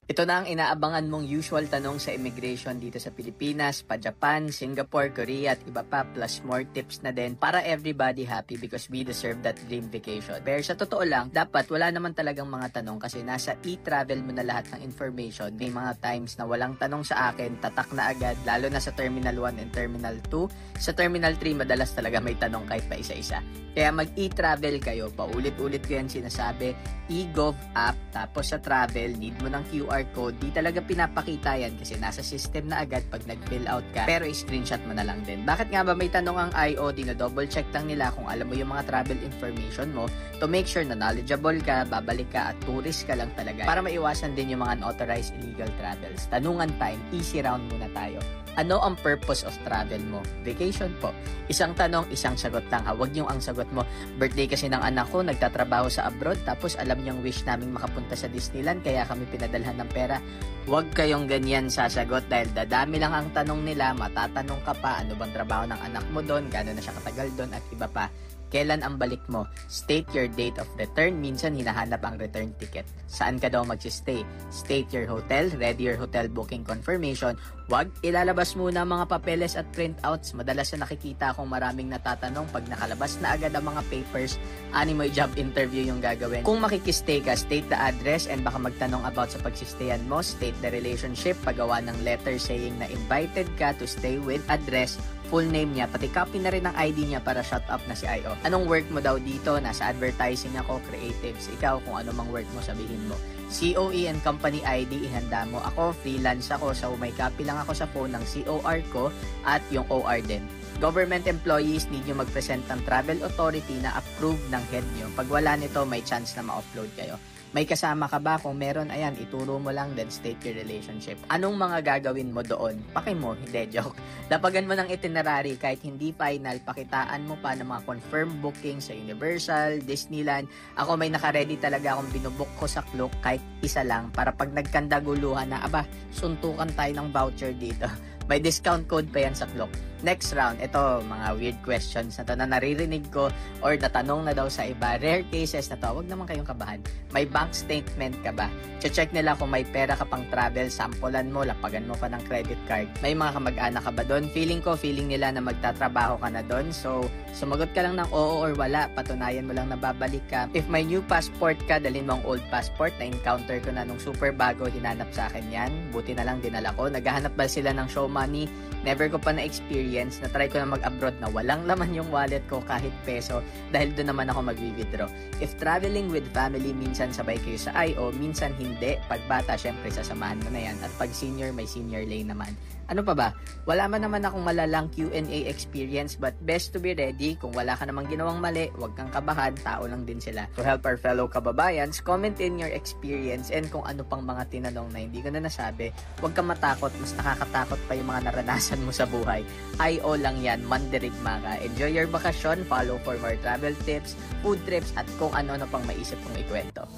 Ito na ang inaabangan mong usual tanong sa immigration dito sa Pilipinas, pa Japan, Singapore, Korea at iba pa, plus more tips na din para everybody happy because we deserve that dream vacation. Pero sa totoo lang, dapat wala naman talagang mga tanong kasi nasa e-travel mo na lahat ng information. May mga times na walang tanong sa akin, tatak na agad, lalo na sa Terminal 1 and Terminal 2. Sa Terminal 3, madalas talaga may tanong kahit pa isa-isa. Kaya mag e-travel kayo, paulit-ulit ko yan sinasabi, e-gov app, tapos sa travel, need mo ng QR code, di talaga pinapakita yan kasi nasa system na agad pag nag-fill out ka, pero i-screenshot mo na lang din. Bakit nga ba may tanong ang IO? Dino-double check lang nila kung alam mo yung mga travel information mo to make sure na knowledgeable ka, babalik ka at tourist ka lang talaga para maiwasan din yung mga unauthorized illegal travels. Tanungan time, easy round muna tayo. Ano ang purpose of travel mo? Vacation po. Isang tanong, isang sagot lang ha. Huwag yung ang sagot mo, birthday kasi ng anak ko, nagtatrabaho sa abroad, tapos alam niyang wish naming makapunta sa Disneyland, kaya kami pinadalhan ng pera. Huwag kayong ganyan sasagot dahil dadami lang ang tanong nila, matatanong ka pa, ano bang trabaho ng anak mo doon, gano'n na siya katagal doon at iba pa. Kailan ang balik mo? State your date of return. Minsan hinahanap ang return ticket. Saan ka daw magsistay? State your hotel. Ready your hotel booking confirmation. Huwag ilalabas muna mga papeles at printouts. Madalas na nakikita akong maraming natatanong pag nakalabas na agad ang mga papers. Animoy job interview yung gagawin. Kung makikistay ka, state the address and baka magtanong about sa pagsistayan mo. State the relationship. Pagawa ng letter saying na invited ka to stay with, address, full name niya, pati copy na rin ng ID niya para shut up na si IO. Anong work mo daw dito? Nasa advertising ako, creatives. Ikaw, kung ano mang work mo, sabihin mo. COE and company ID, ihanda mo. Ako, freelance ako, so may copy lang ako sa phone ng COR ko at yung OR din. Government employees, need nyo mag-present ng travel authority na approve ng head nyo. Pag wala nito, may chance na ma-upload kayo. May kasama ka ba? Kung meron, ayan, ituro mo lang, then state your relationship. Anong mga gagawin mo doon? Paki mo, hindi, joke. Lapagan mo ng itinerary, kahit hindi final, pakitaan mo pa ng mga confirmed booking sa Universal, Disneyland. Ako may naka-ready talaga akong binubook ko sa Klook, kahit isa lang, para pag nagkandaguluhan na, aba, suntukan tayo ng voucher dito. May discount code pa yan sa Klook. Next round, ito, mga weird questions na to na naririnig ko or natanong na daw sa iba. Rare cases na to, huwag naman kayong kabahan. May bank statement ka ba? Check nila kung may pera ka pang travel, sampulan mo, lapagan mo pa ng credit card. May mga kamag-anak ka ba doon? Feeling nila na magtatrabaho ka na doon. So, sumagot ka lang ng oo or wala, patunayan mo lang na babalik ka. If may new passport ka, dalhin mo ang old passport. Na-encounter ko na nung super bago, hinanap sa akin yan. Buti na lang dinala ko. Naghahanap ba sila ng show money? Never ko pa na-experience. Na-try ko na mag-abroad na walang laman yung wallet ko kahit peso dahil doon naman ako mag-withdraw. If traveling with family, minsan sabay kayo sa IO, minsan hindi. Pag bata, syempre sasamahan mo na yan. At pag senior, may senior lane naman. Ano pa ba? Wala man naman akong malalang Q&A experience but best to be ready. Kung wala ka namang ginawang mali, huwag kang kabahan, tao lang din sila. To help our fellow kababayans, comment in your experience and kung ano pang mga tinanong na hindi ko na nasabi, huwag kang matakot, mas nakakatakot pa yung mga naranasan mo sa buhay. IO lang yan, mandirigma ka. Enjoy your bakasyon, follow for more travel tips, food trips at kung ano-ano pang maisip kong ikwento.